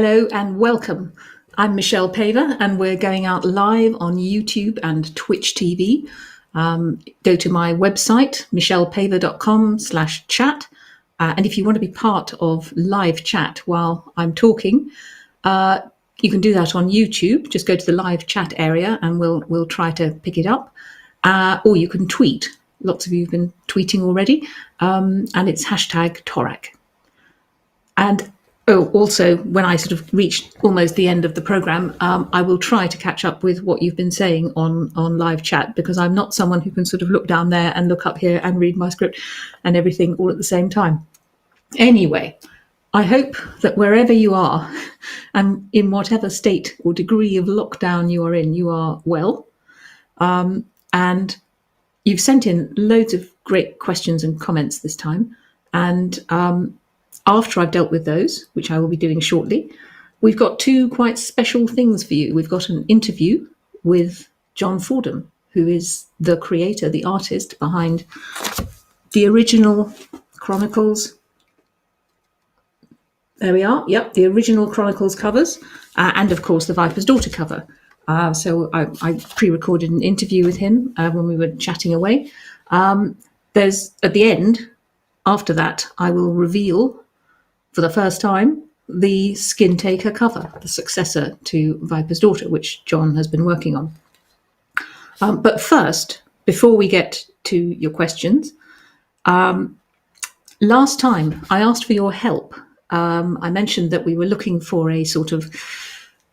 Hello and welcome. I'm Michelle Paver and we're going out live on YouTube and Twitch TV. Go to my website, michellepaver.com/chat. And if you want to be part of live chat while I'm talking, you can do that on YouTube. Just go to the live chat area and we'll try to pick it up. Or you can tweet. Lots of you have been tweeting already. And it's #Torak. And also, when I sort of reach almost the end of the programme, I will try to catch up with what you've been saying on live chat, because I'm not someone who can sort of look down there and look up here and read my script and everything all at the same time. Anyway, I hope that wherever you are and in whatever state or degree of lockdown you are in, you are well. And you've sent in loads of great questions and comments this time. And after I've dealt with those, which I will be doing shortly, we've got two quite special things for you. We've got an interview with John Fordham, who is the creator, the artist behind the original Chronicles. There we are. Yep, the original Chronicles covers, and of course the Viper's Daughter cover. So I pre-recorded an interview with him when we were chatting away. There's at the end, after that, I will reveal for the first time the Skin Taker cover, the successor to Viper's Daughter, which John has been working on. But first, before we get to your questions, last time I asked for your help. I mentioned that we were looking for a sort of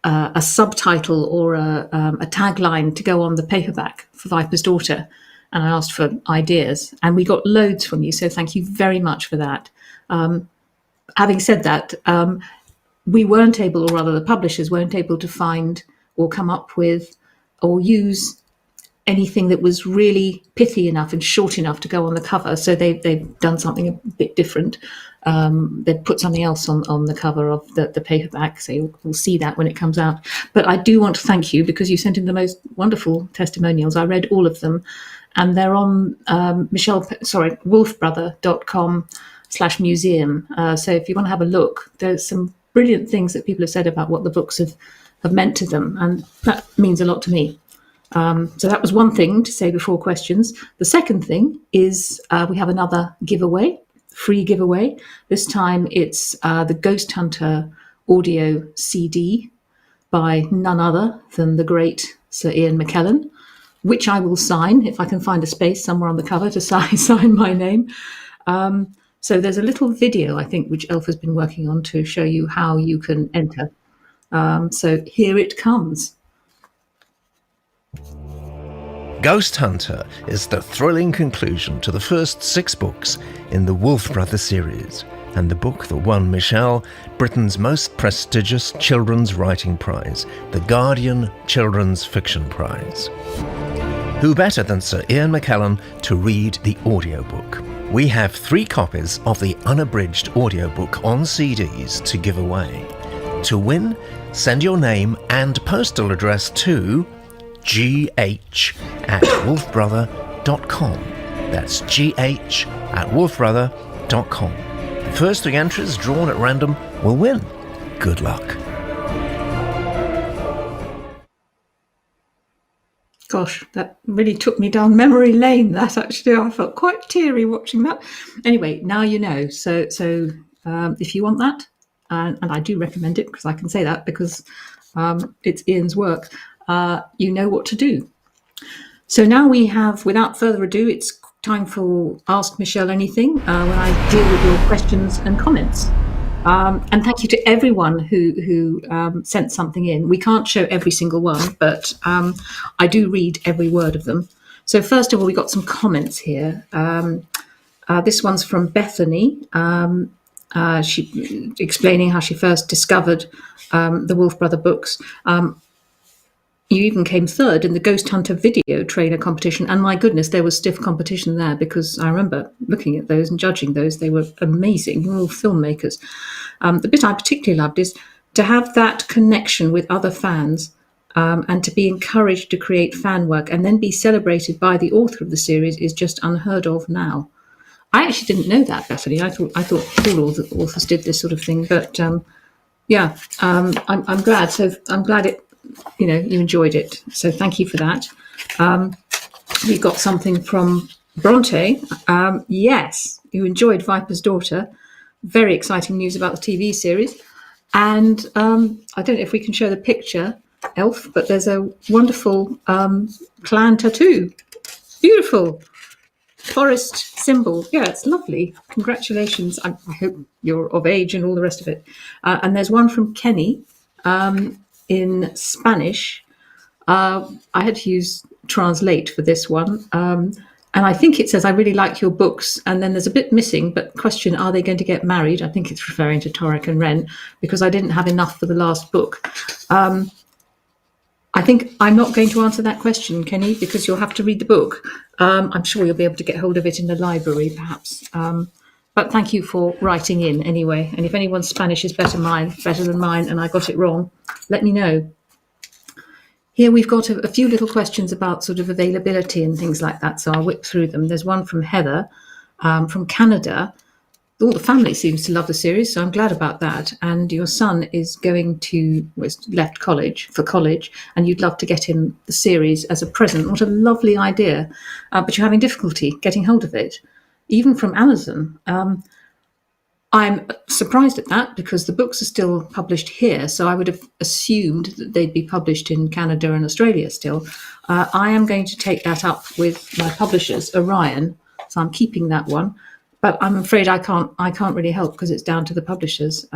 a subtitle or a tagline to go on the paperback for Viper's Daughter, and I asked for ideas, and we got loads from you, so thank you very much for that. Having said that, we weren't able, or rather the publishers weren't able to find or come up with or use anything that was really pithy enough and short enough to go on the cover. So they've done something a bit different. They've put something else on the cover of the paperback, so we'll see that when it comes out. But I do want to thank you, because you sent in the most wonderful testimonials. I read all of them, and they're on wolfbrother.com/museum. So if you want to have a look, there's some brilliant things that people have said about what the books have meant to them, and that means a lot to me. So that was one thing to say before questions. The second thing is we have another giveaway, free giveaway. This time it's the Ghost Hunter audio CD by none other than the great Sir Ian McKellen, which I will sign if I can find a space somewhere on the cover to sign my name. So there's a little video, I think, which Elf has been working on to show you how you can enter. So here it comes. Ghost Hunter is the thrilling conclusion to the first 6 books in the Wolf Brother series, and the book that won Michelle Britain's most prestigious children's writing prize, the Guardian Children's Fiction Prize. Who better than Sir Ian McKellen to read the audiobook? We have 3 copies of the unabridged audiobook on CDs to give away. To win, send your name and postal address to gh@wolfbrother.com. That's gh@wolfbrother.com. The first 3 entries drawn at random will win. Good luck. Gosh, that really took me down memory lane, that actually. I felt quite teary watching that. Anyway, now you know. So if you want that, and I do recommend it, because I can say that because it's Ian's work, you know what to do. So now we have, without further ado, it's time for Ask Michelle Anything, when I deal with your questions and comments. And thank you to everyone who sent something in. We can't show every single one, but I do read every word of them. So first of all, we got some comments here. This one's from Bethany. She explaining how she first discovered the Wolf Brother books. You even came third in the Ghost Hunter video trailer competition, and my goodness, there was stiff competition there, because I remember looking at those and judging those. They were amazing. You're all filmmakers. The bit I particularly loved is to have that connection with other fans, and to be encouraged to create fan work and then be celebrated by the author of the series is just unheard of now. I actually didn't know that, Bethany. I thought all authors did this sort of thing, but Yeah, I'm glad. So I'm glad you enjoyed it. So thank you for that. We got something from Bronte. Yes, you enjoyed Viper's Daughter. Very exciting news about the TV series. And I don't know if we can show the picture, Elf, but there's a wonderful clan tattoo. Beautiful forest symbol. Yeah, it's lovely. Congratulations. I hope you're of age and all the rest of it. And there's one from Kenny in Spanish. I had to use Translate for this one. And I think it says, I really like your books. And then there's a bit missing, but question, are they going to get married? I think it's referring to Torek and Ren, because I didn't have enough for the last book. I think I'm not going to answer that question, Kenny, because you'll have to read the book. I'm sure you'll be able to get hold of it in the library, perhaps. But thank you for writing in anyway. And if anyone's Spanish is better than mine, and I got it wrong, let me know. Here we've got a few little questions about sort of availability and things like that, so I'll whip through them. There's one from Heather from Canada. All the family seems to love the series, so I'm glad about that. And your son is left college, and you'd love to get him the series as a present. What a lovely idea. But you're having difficulty getting hold of it, even from Amazon. I'm surprised at that because the books are still published here, so I would have assumed that they'd be published in Canada and Australia still. I am going to take that up with my publishers, Orion, so I'm keeping that one. But I'm afraid I can't really help because it's down to the publishers.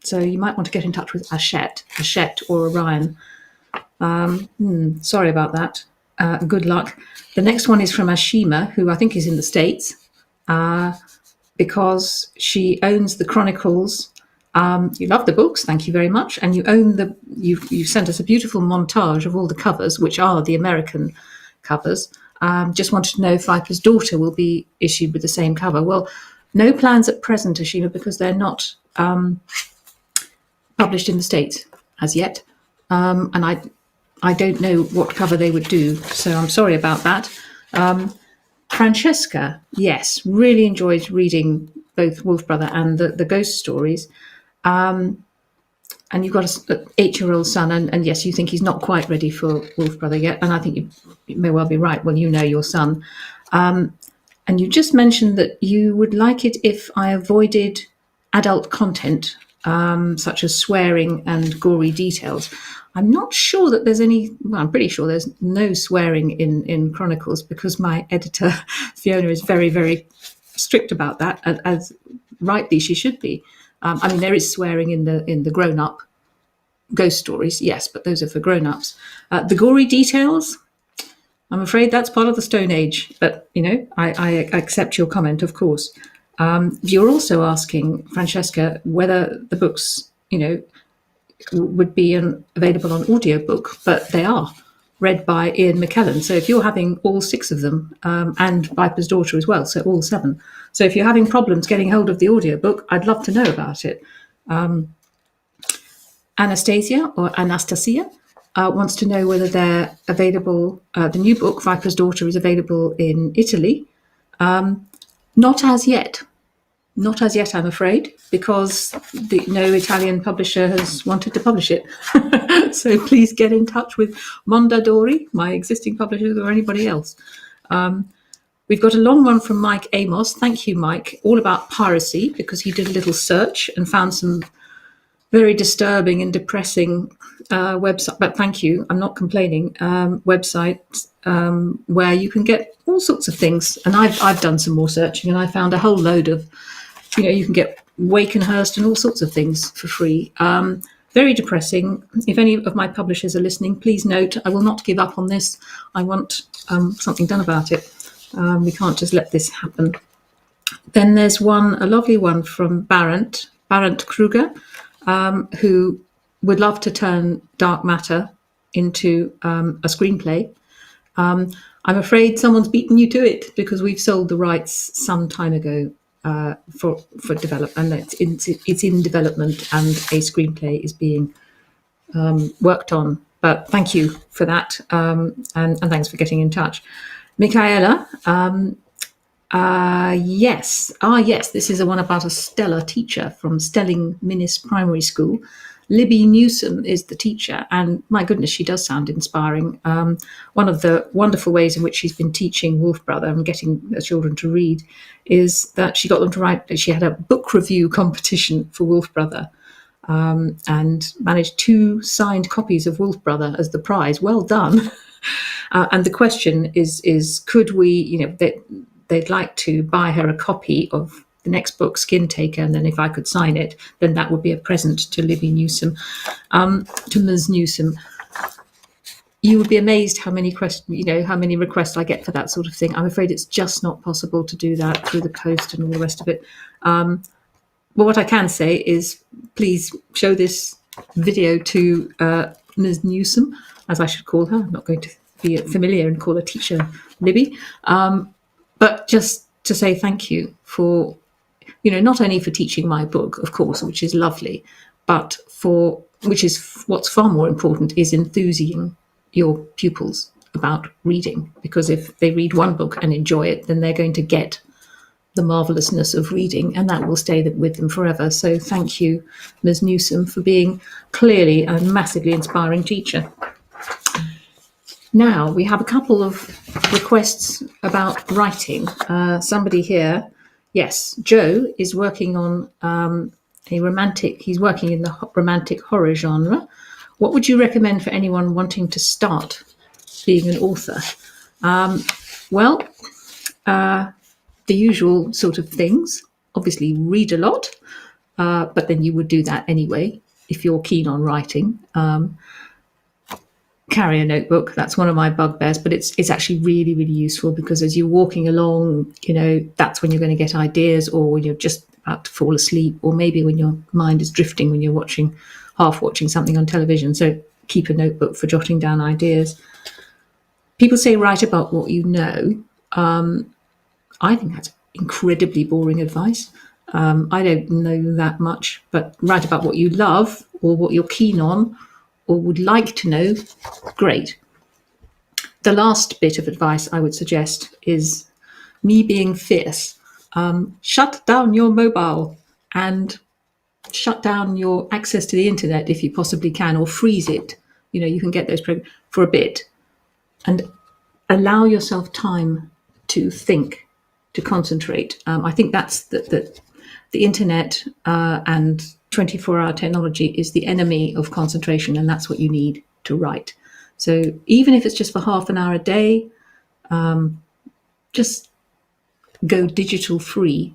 So you might want to get in touch with Hachette or Orion. Sorry about that. Good luck. The next one is from Ashima, who I think is in the States. Because she owns the Chronicles. You love the books, thank you very much, and you own you sent us a beautiful montage of all the covers, which are the American covers. Just wanted to know if Viper's Daughter will be issued with the same cover. Well, no plans at present, Ashima, because they're not published in the States as yet, and I don't know what cover they would do, so I'm sorry about that. Francesca, yes, really enjoyed reading both Wolf Brother and the ghost stories. And you've got an 8-year-old son, and yes, you think he's not quite ready for Wolf Brother yet. And I think you may well be right. Well, you know your son. And you just mentioned that you would like it if I avoided adult content, such as swearing and gory details. I'm not sure that there's I'm pretty sure there's no swearing in Chronicles because my editor, Fiona, is very, very strict about that, as rightly she should be. I mean, there is swearing in the grown-up ghost stories, yes, but those are for grown-ups. The gory details, I'm afraid that's part of the Stone Age, but, I accept your comment, of course. You're also asking, Francesca, whether the books, would be available on audiobook, but they are read by Ian McKellen. So if you're having all 6 of them, and Viper's Daughter as well, so all 7. So if you're having problems getting hold of the audiobook, I'd love to know about it. Anastasia wants to know whether they're available. The new book, Viper's Daughter, is available in Italy. Not as yet. Not as yet, I'm afraid, because no Italian publisher has wanted to publish it. So please get in touch with Mondadori, my existing publishers, or anybody else. We've got a long one from Mike Amos. Thank you, Mike. All about piracy, because he did a little search and found some very disturbing and depressing website. But thank you, I'm not complaining. Websites where you can get all sorts of things. And I've done some more searching, and I found a whole load of. You can get Wakenhurst and all sorts of things for free. Very depressing. If any of my publishers are listening, please note, I will not give up on this. I want something done about it. We can't just let this happen. Then there's a lovely one from Barent Kruger, who would love to turn Dark Matter into a screenplay. I'm afraid someone's beaten you to it because we've sold the rights some time ago. For development, and it's in development, and a screenplay is being worked on. But thank you for that, and thanks for getting in touch, Michaela. Yes. Yes. This is the one about a stellar teacher from Stelling Minnis Primary School. Libby Newsom is the teacher, and my goodness, she does sound inspiring. One of the wonderful ways in which she's been teaching Wolf Brother and getting the children to read is that she got them to write. She had a book review competition for Wolf Brother, and managed 2 signed copies of Wolf Brother as the prize. Well done. And the question is could we, they'd like to buy her a copy of the next book, Skin Taker, and then if I could sign it, then that would be a present to Libby Newsom, to Ms. Newsom. You would be amazed how many how many requests I get for that sort of thing. I'm afraid it's just not possible to do that through the post and all the rest of it. But what I can say is, please show this video to Ms. Newsom, as I should call her. I'm not going to be familiar and call her teacher Libby, but just to say thank you for, not only for teaching my book, of course, which is lovely, but which is what's far more important, is enthusing your pupils about reading. Because if they read one book and enjoy it, then they're going to get the marvellousness of reading, and that will stay with them forever. So thank you, Ms. Newsom, for being clearly a massively inspiring teacher. Now we have a couple of requests about writing. Somebody here, yes, Joe is working on he's working in the romantic horror genre. What would you recommend for anyone wanting to start being an author? The usual sort of things. Obviously, read a lot, but then you would do that anyway if you're keen on writing. Carry a notebook. That's one of my bugbears, but it's actually really, really useful, because as you're walking along, that's when you're going to get ideas, or when you're just about to fall asleep, or maybe when your mind is drifting when you're half watching something on television. So keep a notebook for jotting down ideas. People say write about what you know. I think that's incredibly boring advice. I don't know that much, but write about what you love, or what you're keen on, or would like to know. Great. The last bit of advice I would suggest is me being fierce. Shut down your mobile and shut down your access to the internet if you possibly can, or freeze it. You can get those for a bit, and allow yourself time to think, to concentrate. I think that's the internet and 24-hour technology is the enemy of concentration, and that's what you need to write. So even if it's just for half an hour a day, just go digital free.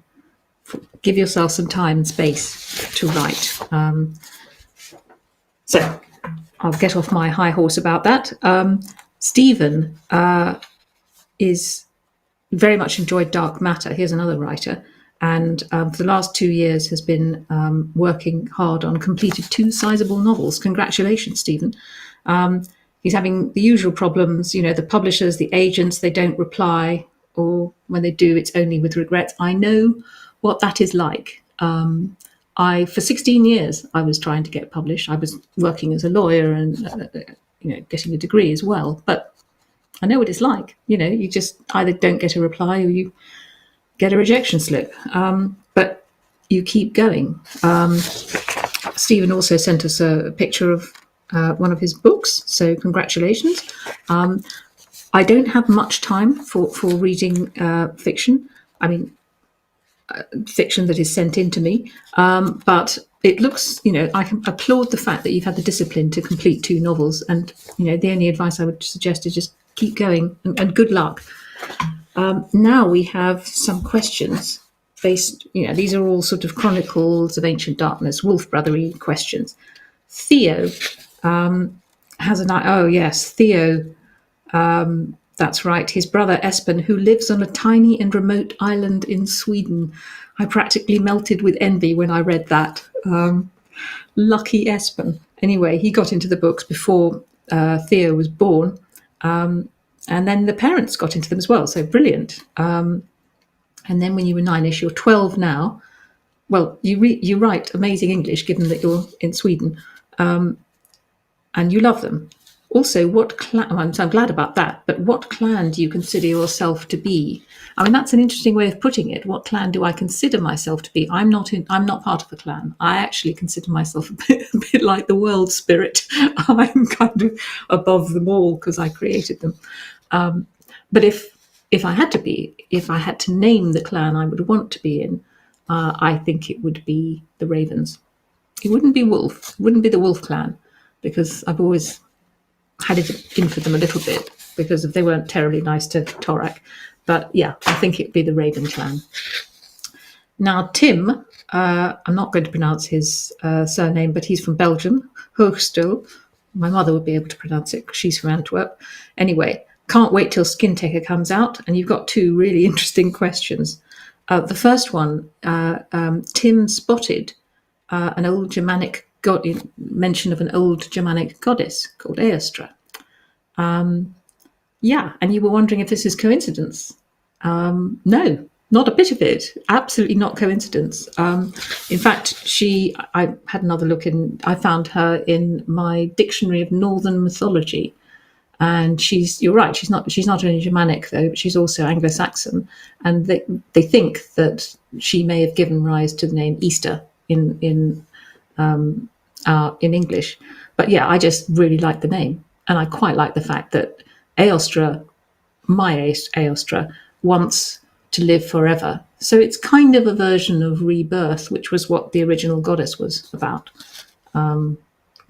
Give yourself some time and space to write. So I'll get off my high horse about that. Stephen is very much enjoyed Dark Matter. Here's another writer. And for the last 2 years has been working hard on completed 2 sizable novels. Congratulations, Stephen. He's having the usual problems, the publishers, the agents, they don't reply, or when they do, it's only with regrets. I know what that is like. For 16 years, I was trying to get published. I was working as a lawyer and getting a degree as well. But I know what it's like. You just either don't get a reply, or you get a rejection slip, but you keep going. Stephen also sent us a picture of one of his books, so congratulations. I don't have much time for reading fiction. I mean, fiction that is sent in to me, but it looks, I can applaud the fact that you've had the discipline to complete 2 novels, and the only advice I would suggest is just keep going, and good luck. Now we have some questions based, these are all sort of Chronicles of Ancient Darkness, Wolf Brothery questions. Theo has Theo, that's right, his brother Espen, who lives on a tiny and remote island in Sweden. I practically melted with envy when I read that. Lucky Espen. Anyway, he got into the books before Theo was born. And then the parents got into them as well, so brilliant. And then when you were 9ish, you're 12 now. Well, you write amazing English, given that you're in Sweden, and you love them. Also, what clan? So I'm glad about that. But what clan do you consider yourself to be? I mean, that's an interesting way of putting it. What clan do I consider myself to be? I'm not in. I'm not part of a clan. I actually consider myself a bit like the world spirit. I'm kind of above them all because I created them. But if I had to be, if I had to name the clan I would want to be in, I think it would be the Ravens. It wouldn't be Wolf. It wouldn't be the Wolf clan, because I've always had it in for them a little bit because they weren't terribly nice to Torak. But yeah, I think it'd be the Raven clan. Now, Tim, I'm not going to pronounce his surname, but he's from Belgium, Hoogstil. My mother would be able to pronounce it because she's from Antwerp. Anyway, can't wait till Skin Taker comes out. And you've got two really interesting questions. The first one, Tim spotted an old Germanic mention of an old Germanic goddess called Aostra. Yeah, and you were wondering if this is coincidence. No, not a bit of it. Absolutely not coincidence. In fact, I had another look I found her in my Dictionary of Northern Mythology. And you're right, she's not only Germanic though, but she's also Anglo-Saxon. And they think that she may have given rise to the name Easter in English. But yeah, I just really like the name. And I quite like the fact that Aostra, my Aostra, wants to live forever. So it's kind of a version of rebirth, which was what the original goddess was about.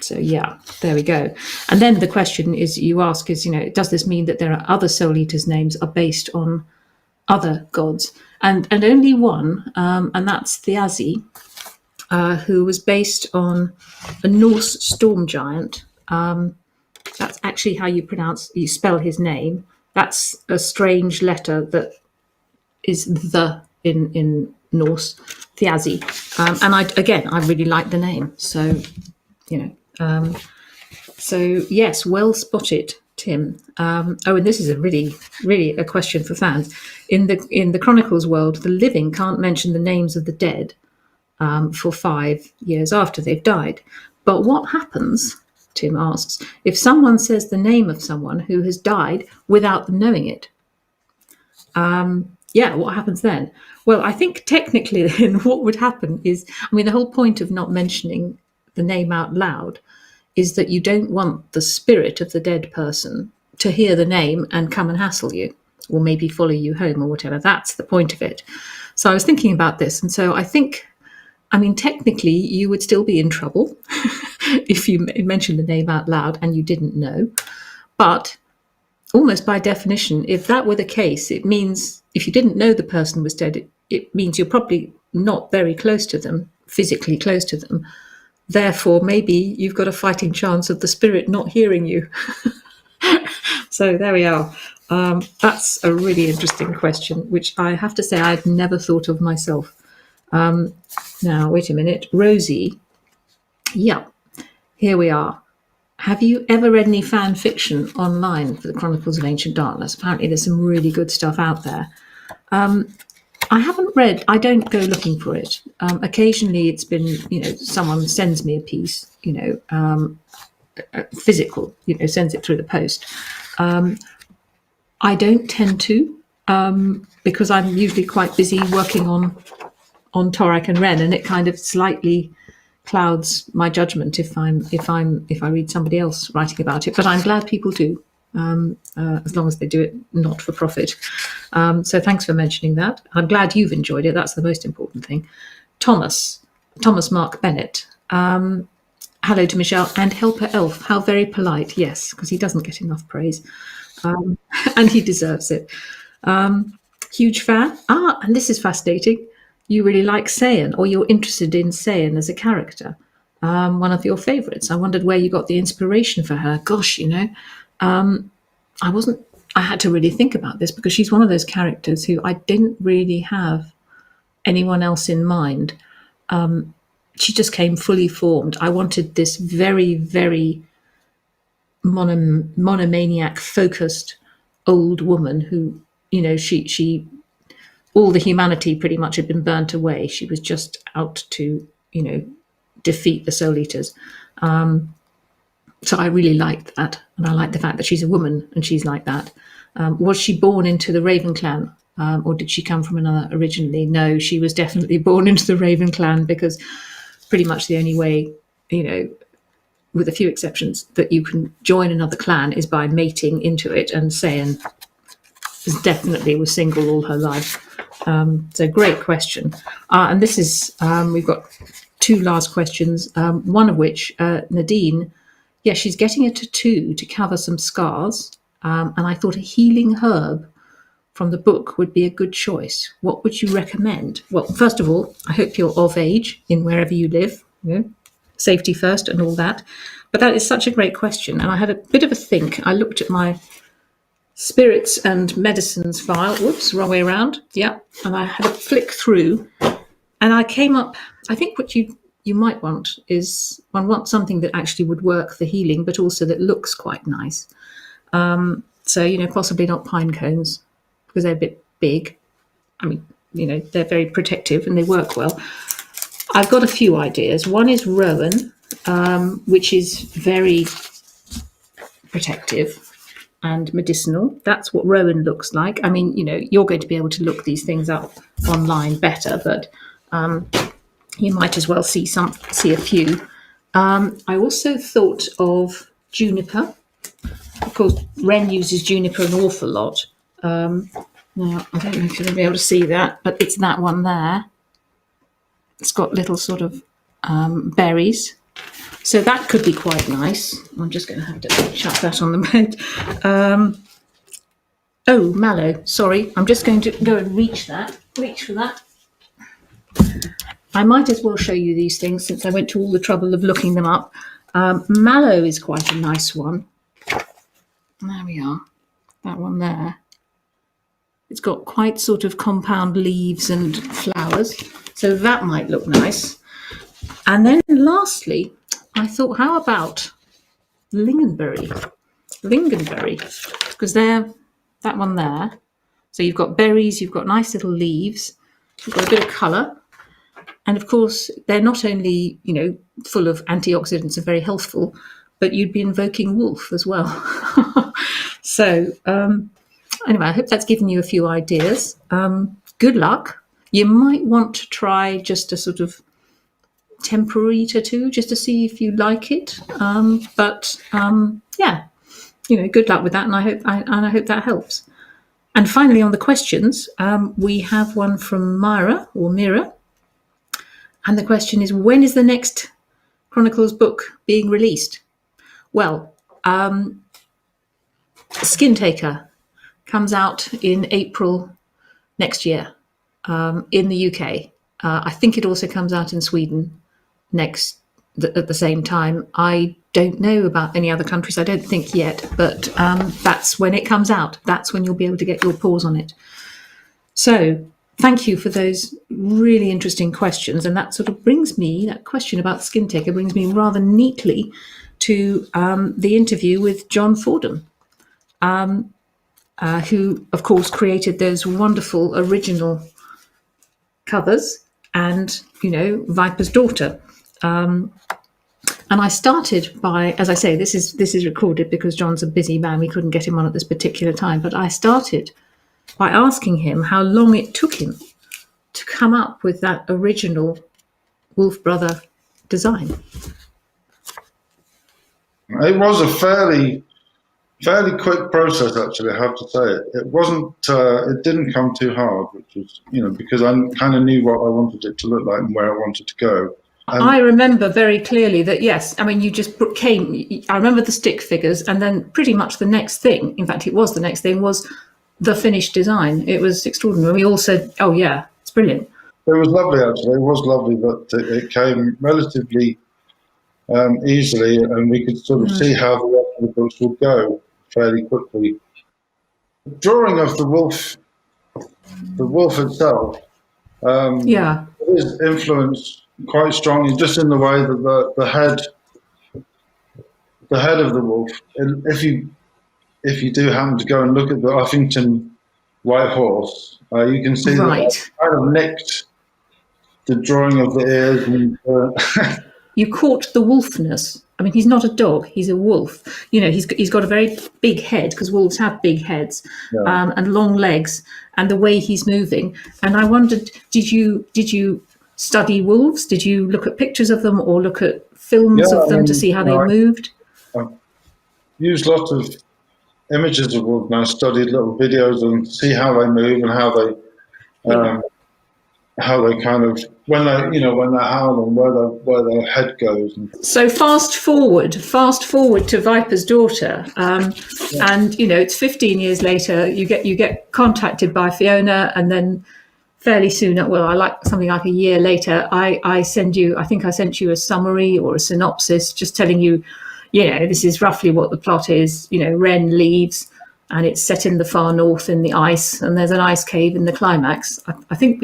So yeah, there we go. And then the question you ask is, does this mean that there are other Soul Eaters' names are based on other gods? And only one, and that's Thiazi, who was based on a Norse storm giant. That's actually how you spell his name. That's a strange letter that is the in Norse, Thiazi. And I really like the name. So, so yes, well spotted, Tim. And this is a really a question for fans. In the Chronicles world, the living can't mention the names of the dead for 5 years after they've died. But what happens, Tim asks, if someone says the name of someone who has died without them knowing it? What happens then? Well, I think technically then what would happen is, the whole point of not mentioning the name out loud is that you don't want the spirit of the dead person to hear the name and come and hassle you, or maybe follow you home or whatever. That's the point of it. So I was thinking about this, and so I think, technically you would still be in trouble if you mentioned the name out loud and you didn't know. But almost by definition, if that were the case, it means if you didn't know the person was dead, it means you're probably not very close to them, physically close to them. Therefore, maybe you've got a fighting chance of the spirit not hearing you. So there we are. That's a really interesting question, which I have to say I'd never thought of myself. Now, wait a minute. Rosie. Yeah, here we are. Have you ever read any fan fiction online for the Chronicles of Ancient Darkness? Apparently there's some really good stuff out there. I haven't read, I don't go looking for it. Occasionally it's been, someone sends me a piece, physical, sends it through the post. I don't tend to, because I'm usually quite busy working on Torak and Ren, and it kind of slightly clouds my judgment if I read somebody else writing about it. But I'm glad people do, as long as they do it not for profit. So thanks for mentioning that. I'm glad you've enjoyed it. That's the most important thing. Thomas Mark Bennett. Hello to Michelle and Helper Elf. How very polite. Yes, because he doesn't get enough praise, and he deserves it. Huge fan. And this is fascinating. You really like Sayan, or you're interested in Sayan as a character. One of your favourites. I wondered where you got the inspiration for her. Gosh, I had to really think about this because she's one of those characters who I didn't really have anyone else in mind. She just came fully formed. I wanted this very, very monomaniac, focused old woman who, she all the humanity pretty much had been burnt away. She was just out to, defeat the Soul Eaters. So I really liked that, and I like the fact that she's a woman and she's like that. Was she born into the Raven clan, or did she come from another originally? No, she was definitely born into the Raven clan, because pretty much the only way, with a few exceptions, that you can join another clan is by mating into it, and Sayan definitely was single all her life. So great question. And this is, we've got two last questions, one of which, Nadine, yeah, she's getting a tattoo to cover some scars. And I thought a healing herb from the book would be a good choice. What would you recommend? Well, first of all, I hope you're of age in wherever you live. Safety first and all that. But that is such a great question. And I had a bit of a think. I looked at my spirits and medicines file. Whoops, wrong way around. Yeah. And I had a flick through, and I came up, I think what you might want is, one wants something that actually would work for healing, but also that looks quite nice. So, possibly not pine cones, because they're a bit big. I mean, they're very protective and they work well. I've got a few ideas. One is rowan, which is very protective and medicinal. That's what rowan looks like. I mean, you're going to be able to look these things up online better, but you might as well see a few. I also thought of juniper. Of course, Ren uses juniper an awful lot. Now, I don't know if you'll be able to see that, but it's that one there. It's got little sort of berries. So that could be quite nice. I'm just going to have to chuck that on the bed. Mallow. Sorry, I'm just going to go and reach for that. I might as well show you these things since I went to all the trouble of looking them up. Mallow is quite a nice one. There we are, that one there. It's got quite sort of compound leaves and flowers, so that might look nice. And then lastly, I thought, how about lingonberry, because they're that one there. So you've got berries, you've got nice little leaves, you've got a bit of colour. And of course, they're not only, full of antioxidants and very healthful, but you'd be invoking wolf as well. So anyway, I hope that's given you a few ideas. Good luck. You might want to try just a sort of temporary tattoo just to see if you like it. But good luck with that, and I hope that helps. And finally, on the questions, we have one from Myra or Mira. And the question is, when is the next Chronicles book being released? Well, Skin Taker comes out in April next year in the UK. I think it also comes out in Sweden at the same time. I don't know about any other countries, I don't think yet, but that's when it comes out. That's when you'll be able to get your paws on it. So thank you for those really interesting questions. And that sort of that question about Skin Taker brings me rather neatly to the interview with John Fordham, who, of course, created those wonderful original covers and, Viper's Daughter. And I started by, as I say, this is recorded because John's a busy man. We couldn't get him on at this particular time. But I started by asking him how long it took him to come up with that original Wolf Brother design. It was a fairly quick process, actually, I have to say. It wasn't. It didn't come too hard, which was, because I kind of knew what I wanted it to look like and where I wanted to go. I remember very clearly that, yes, I mean, you just I remember the stick figures, and then pretty much the next thing, in fact, it was the next thing, was the finished design. It was extraordinary. We all said, oh, yeah, it's brilliant. It was lovely, actually. It was lovely that it came relatively easily, and we could sort of see how the rest of the books would go fairly quickly. The drawing of the wolf itself, is influenced quite strongly just in the way that the head of the wolf, if you do happen to go and look at the Uffington White Horse, you can see that I kind of nicked the drawing of the ears and you caught the wolfness. I mean, he's not a dog; he's a wolf. You know, he's got a very big head, because wolves have big heads, Yeah. and long legs, and the way he's moving. And I wondered, did you study wolves? Did you look at pictures of them or look at films Yeah, of I them to mean, see how they moved? I used lots of images of wolves, and I studied little videos of them to see how they move and Yeah. how they kind of when they're howling, where their head goes. And So fast forward to Viper's daughter, and it's 15 years later. You get contacted by Fiona, and then fairly soon, well, I like something like a year later, I send you. I think I sent you a summary or a synopsis, just telling you, this is roughly what the plot is. Ren leaves, and it's set in the far north in the ice, and there's an ice cave in the climax. I think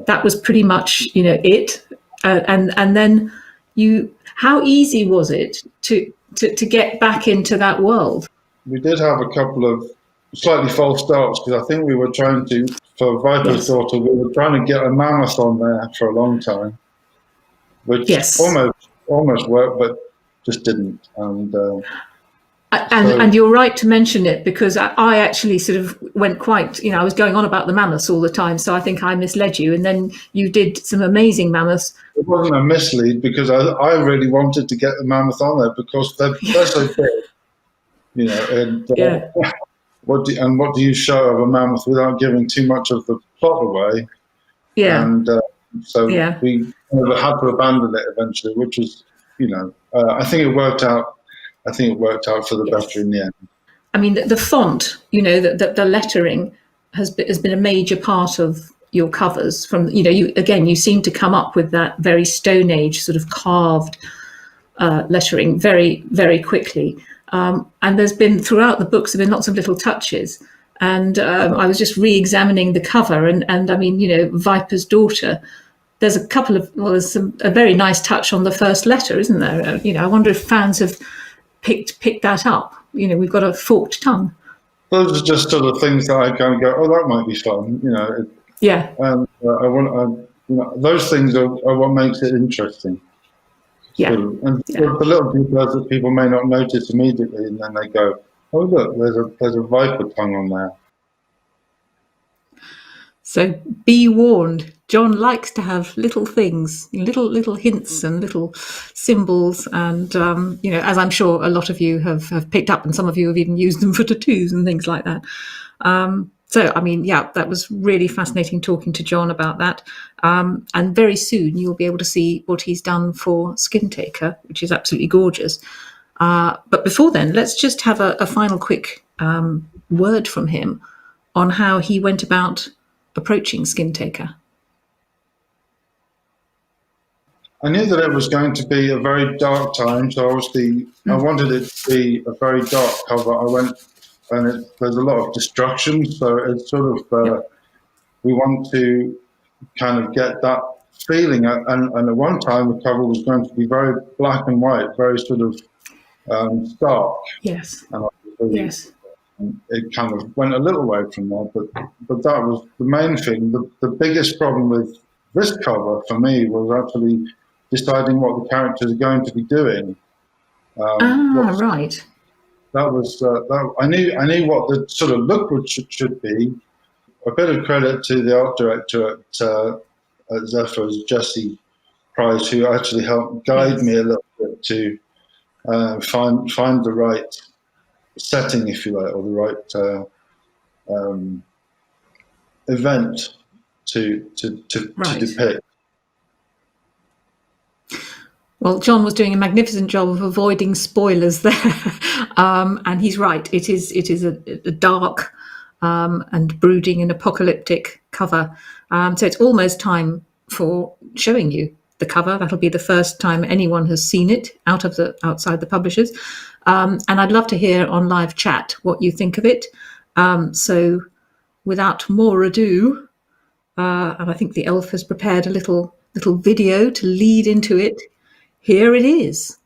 that was pretty much it, and then how easy was it to get back into that world? we did have a couple of slightly false starts, because I think we were trying to, for Viper's daughter, we were trying to get a mammoth on there for a long time, which Yes. almost worked, but just didn't. And you're right to mention it, because I actually sort of went quite, I was going on about the mammoths all the time, so I think I misled you. And then you did some amazing mammoths. It wasn't a mislead, because I really wanted to get the mammoth on there, because they're so big, and what do you show of a mammoth without giving too much of the plot away? Yeah. And so we had to abandon it eventually, which was, I think it worked out. I think it worked out for the better in the end. I mean, the font, the lettering has been a major part of your covers. From you seem to come up with that very Stone Age sort of carved lettering very, very quickly. And there's been, throughout the books, there have been lots of little touches. And I was just re-examining the cover, and I mean, Viper's daughter. There's there's a very nice touch on the first letter, isn't there? I wonder if fans have picked that up. We've got a forked tongue. Those are just sort of things that I kind of go, oh, that might be fun, Yeah. And those things are what makes it interesting. Yeah. And the little details that people may not notice immediately, and then they go, oh, look, there's a viper tongue on there. So be warned, John likes to have little things, little hints and little symbols, and as I'm sure a lot of you have picked up, and some of you have even used them for tattoos and things like that. So I mean, that was really fascinating talking to John about that. And very soon you'll be able to see what he's done for Skin Taker, which is absolutely gorgeous. But before then, let's just have a final quick word from him on how he went about approaching Skin Taker. I knew that it was going to be a very dark time, so obviously I wanted it to be a very dark cover. There's a lot of destruction, so it's sort of we want to kind of get that feeling. And at one time, the cover was going to be very black and white, very sort of stark. Yes. And yes. It kind of went a little way from there, but that was the main thing. The biggest problem with this cover for me was actually deciding what the characters are going to be doing. Right. That was I knew what the sort of look should be. A bit of credit to the art director at Zephyr's, Jesse Price, who actually helped guide me a little bit to find the right setting, if you like, or the right event to depict. Well, John was doing a magnificent job of avoiding spoilers there, and he's right. It is a dark and brooding and apocalyptic cover. So it's almost time for showing you the cover. That'll be the first time anyone has seen it outside the publishers. And I'd love to hear on live chat what you think of it. So without more ado, and I think the elf has prepared a little video to lead into it. Here it is.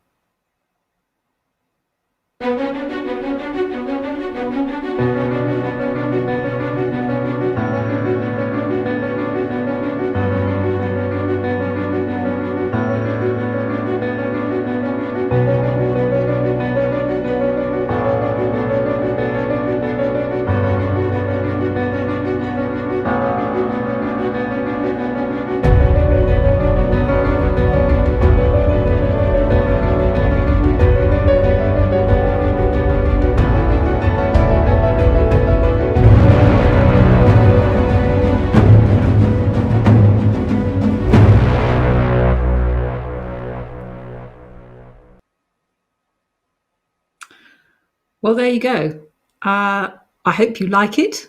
Well, there you go. I hope you like it.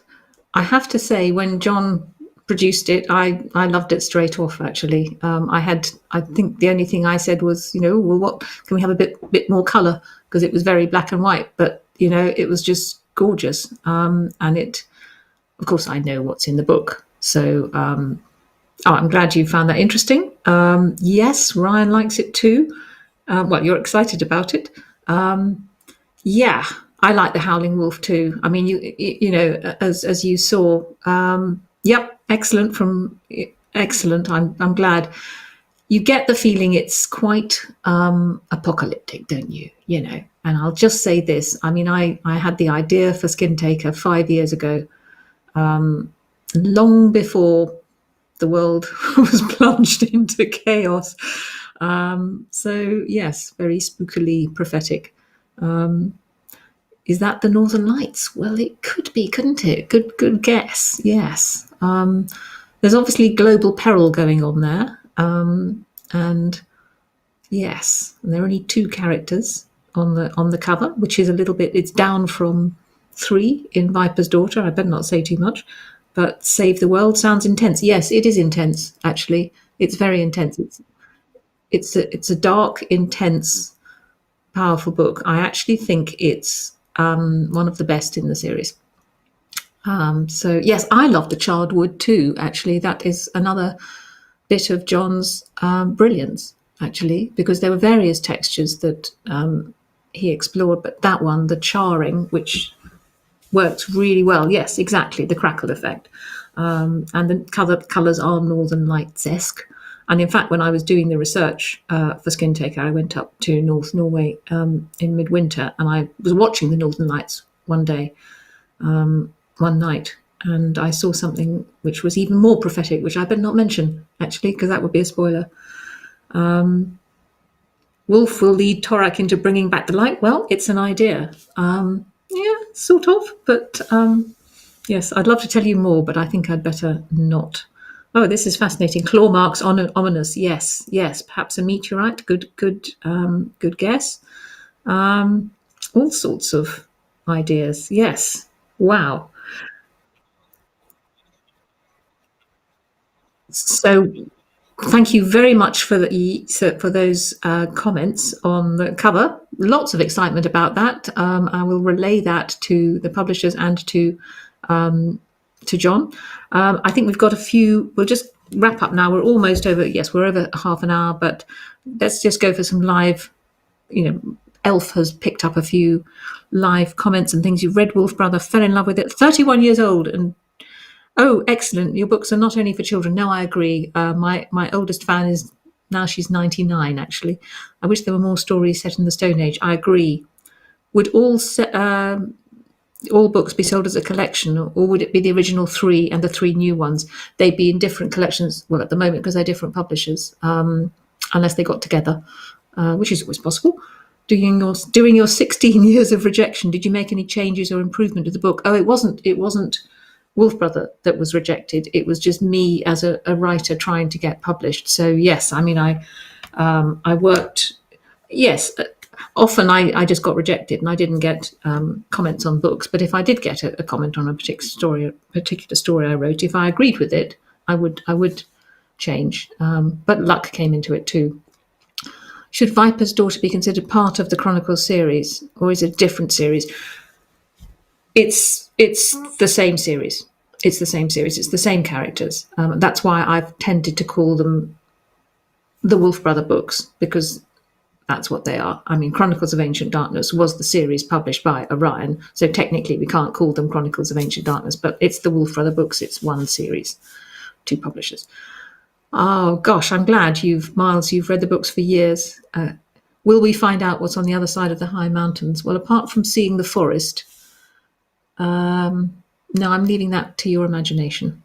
I have to say, when John produced it, I loved it straight off. Actually, I think the only thing I said was, well, what can we have a bit more colour, because it was very black and white. But it was just gorgeous, and it. Of course, I know what's in the book, so I'm glad you found that interesting. Yes, Ryan likes it too. Well, you're excited about it. Yeah, I like the Howling Wolf too. I mean, as you saw. Yep, excellent excellent. I'm glad. You get the feeling it's quite apocalyptic, don't you? And I'll just say this. I mean, I had the idea for Skin Taker 5 years ago, long before the world was plunged into chaos. So yes, very spookily prophetic. Is that the Northern Lights? Well, it could be, couldn't it? Good guess. Yes. There's obviously global peril going on there, and yes, and there are only 2 characters on the cover, which is a little bit. It's down from 3 in Viper's Daughter. I better not say too much, but Save the World sounds intense. Yes, it is intense. Actually, it's very intense. It's a dark, intense, powerful book. I actually think it's one of the best in the series. So yes, I love the charred wood too. Actually, that is another bit of John's brilliance. Actually, because there were various textures that he explored, but that one, the charring, which works really well. Yes, exactly, the crackle effect, and the colours are Northern Lights-esque. And in fact, when I was doing the research for Skin Taker, I went up to North Norway in midwinter, and I was watching the Northern Lights one day, one night, and I saw something which was even more prophetic, which I better not mention, actually, because that would be a spoiler. Wolf will lead Torak into bringing back the light. Well, it's an idea. Yeah, sort of. But yes, I'd love to tell you more, but I think I'd better not. Oh, this is fascinating. Claw marks ominous. Yes. Perhaps a meteorite. Good guess. All sorts of ideas. Yes. Wow. So thank you very much for those comments on the cover. Lots of excitement about that. I will relay that to the publishers and to John. I think we've got a few. We'll just wrap up now. We're almost over. Yes, we're over half an hour, but let's just go for some live. Elf has picked up a few live comments and things. You've read Wolf Brother, fell in love with it. 31 years old and. Oh, excellent. Your books are not only for children. No, I agree. My oldest fan is now, she's 99, actually. I wish there were more stories set in the Stone Age. I agree. Would all books be sold as a collection, or would it be the original 3 and the 3 new ones? They'd be in different collections, well, at the moment, because they're different publishers, unless they got together, which is always possible. During your 16 years of rejection, did you make any changes or improvement to the book? Oh, it wasn't Wolf Brother that was rejected. It was just me as a writer trying to get published. So yes, I mean, I worked. Yes, often I just got rejected and I didn't get comments on books. But if I did get a comment on a particular story I wrote, if I agreed with it, I would change. But luck came into it too. Should Viper's Daughter be considered part of the Chronicles series, or is it a different series? It's the same series. It's the same series. It's the same characters. That's why I've tended to call them the Wolf Brother books, because that's what they are. I mean, Chronicles of Ancient Darkness was the series published by Orion, so technically we can't call them Chronicles of Ancient Darkness, but it's the Wolf Brother books. It's one series, 2 publishers. Oh gosh, I'm glad you've read the books for years. Will we find out what's on the other side of the high mountains? Well, apart from seeing the forest, no, I'm leaving that to your imagination.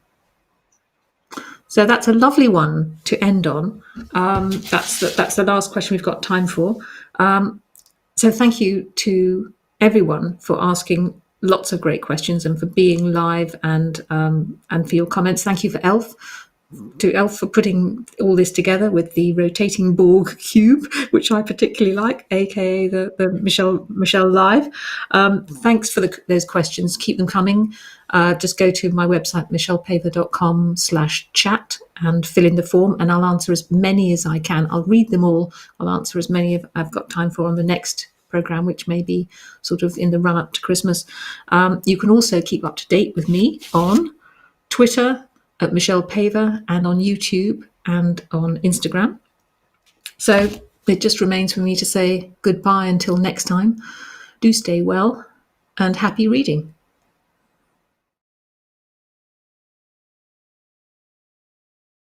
So that's a lovely one to end on. That's the last question we've got time for. So thank you to everyone for asking lots of great questions and for being live and for your comments. Thank you for Elf to Elf for putting all this together with the rotating Borg cube, which I particularly like, aka the Michelle Live. Thanks for those questions. Keep them coming. Just go to my website, michellepaver.com/chat, and fill in the form, and I'll answer as many as I can. I'll read them all. I'll answer as many as I've got time for on the next program, which may be sort of in the run up to Christmas. You can also keep up to date with me on Twitter at Michelle Paver, and on YouTube and on Instagram. So it just remains for me to say goodbye until next time. Do stay well and happy reading.